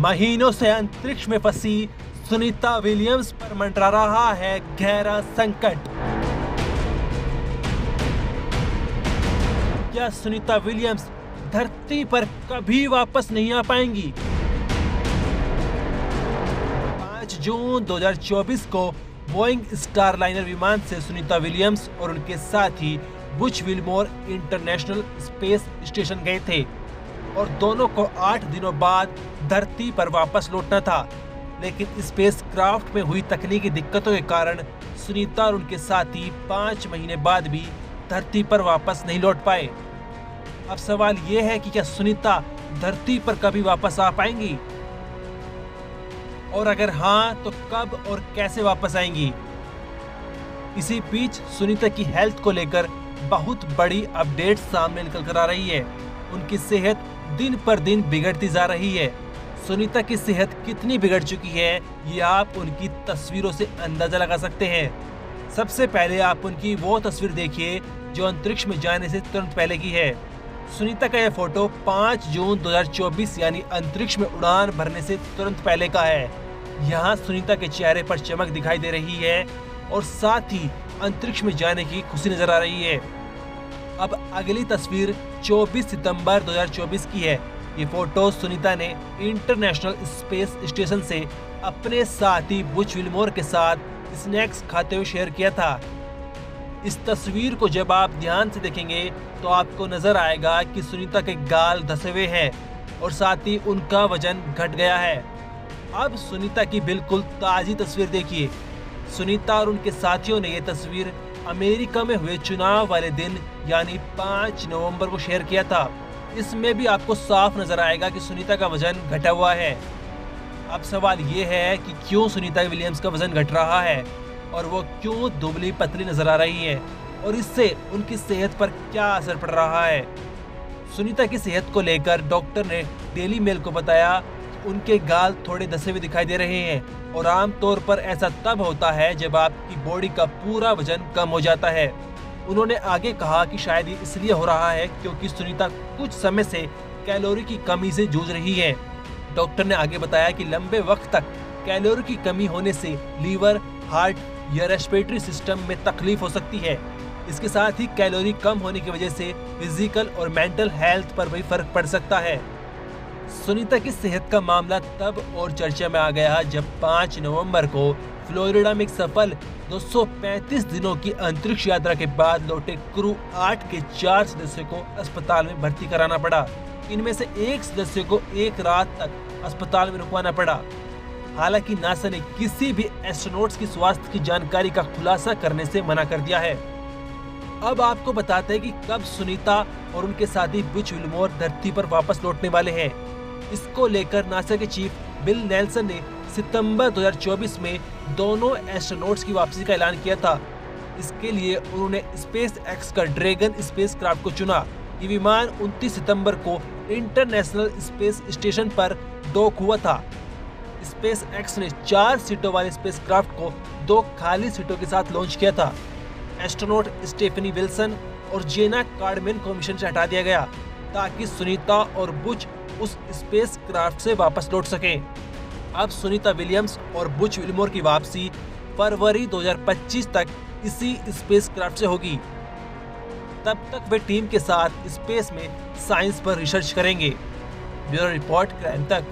महीनों से अंतरिक्ष में फंसी सुनीता विलियम्स पर मंडरा रहा है गहरा संकट। क्या सुनीता विलियम्स धरती पर कभी वापस नहीं आ पाएंगी? 5 जून 2024 को बोइंग स्टारलाइनर विमान से सुनीता विलियम्स और उनके साथी Butch Wilmore international space station गए थे और दोनों को 8 दिनों बाद धरती पर वापस लौटना था। लेकिन स्पेस क्राफ्ट में हुई तकनीकी दिक्कतों के कारण सुनीता और उनके साथी 5 महीने बाद भी धरती पर वापस नहीं लौट पाए। अब सवाल ये है कि क्या सुनीता धरती पर कभी वापस आ पाएंगी, और अगर हाँ तो कब और कैसे वापस आएंगी? इसी बीच सुनीता की हेल्थ को लेकर बहुत बड़ी अपडेट सामने निकल कर आ रही है। उनकी सेहत दिन पर दिन बिगड़ती जा रही है। सुनीता की सेहत कितनी बिगड़ चुकी है ये आप उनकी तस्वीरों से अंदाजा लगा सकते हैं। सबसे पहले आप उनकी वो तस्वीर देखिए जो अंतरिक्ष में जाने से तुरंत पहले की है। सुनीता का यह फोटो 5 जून 2024 यानी अंतरिक्ष में उड़ान भरने से तुरंत पहले का है। यहाँ सुनीता के चेहरे पर चमक दिखाई दे रही है और साथ ही अंतरिक्ष में जाने की खुशी नजर आ रही है। अब अगली तस्वीर 24 सितंबर 2024 की है। ये फोटो सुनीता ने इंटरनेशनल स्पेस स्टेशन से अपने साथी बुच विल्मोर के साथ स्नैक्स खाते हुए शेयर किया था। इस तस्वीर को जब आप ध्यान से देखेंगे तो आपको नजर आएगा कि सुनीता के गाल धसे हुए हैं और साथ ही उनका वजन घट गया है। अब सुनीता की बिल्कुल ताजी तस्वीर देखिए। सुनीता और उनके साथियों ने यह तस्वीर अमेरिका में हुए चुनाव वाले दिन यानी 5 नवंबर को शेयर किया था। इसमें भी आपको साफ नजर आएगा कि सुनीता का वजन घटा हुआ है। अब सवाल ये है कि क्यों सुनीता विलियम्स का वजन घट रहा है और वो क्यों दुबली पतली नजर आ रही है और इससे उनकी सेहत पर क्या असर पड़ रहा है। सुनीता की सेहत को लेकर डॉक्टर ने डेली मेल को बताया कि उनके गाल थोड़े धसे हुए दिखाई दे रहे हैं और आमतौर पर ऐसा तब होता है जब आपकी बॉडी का पूरा वजन कम हो जाता है। उन्होंने आगे कहा कि शायद ये इसलिए हो रहा है क्योंकि सुनीता कुछ समय से कैलोरी की कमी से जूझ रही है। डॉक्टर ने आगे बताया कि लंबे वक्त तक कैलोरी की कमी होने से लीवर, हार्ट या रेस्पिरेटरी सिस्टम में तकलीफ हो सकती है। इसके साथ ही कैलोरी कम होने की वजह से फिजिकल और मेंटल हेल्थ पर भी फर्क पड़ सकता है। सुनीता की सेहत का मामला तब और चर्चा में आ गया जब 5 नवंबर को फ्लोरिडा में एक सफल 235 दिनों की अंतरिक्ष यात्रा के बाद लौटे क्रू 8 के 4 सदस्यों को अस्पताल में भर्ती कराना पड़ा। इनमें से एक सदस्य को एक रात तक अस्पताल में रुकवाना पड़ा। हालांकि नासा ने किसी भी एस्ट्रोनॉट्स की स्वास्थ्य की जानकारी का खुलासा करने से मना कर दिया है। अब आपको बताते हैं कि कब सुनीता और उनके साथी बुच विल्मोर धरती पर वापस लौटने वाले हैं। इसको लेकर नासा के चीफ बिल नेल्सन ने सितंबर 2024 में दोनों एस्ट्रोनॉट्स की वापसी का ऐलान किया था। इसके लिए उन्होंने स्पेस एक्स का ड्रैगन स्पेस क्राफ्ट को चुना। ये विमान 29 सितंबर को इंटरनेशनल स्पेस स्टेशन पर डॉक हुआ था। स्पेस एक्स ने 4 सीटों वाले स्पेस क्राफ्ट को 2 खाली सीटों के साथ लॉन्च किया था। एस्ट्रोनॉट स्टेफनी विल्सन और जेना कार्डमैन को मिशन से हटा दिया गया ताकि सुनीता और बुच उस स्पेस क्राफ्ट से वापस लौट सकें। अब सुनीता विलियम्स और बुच विल्मोर की वापसी फरवरी 2025 तक इसी स्पेस क्राफ्ट से होगी। तब तक वे टीम के साथ स्पेस में साइंस पर रिसर्च करेंगे। ब्यूरो रिपोर्ट क्राइम तक।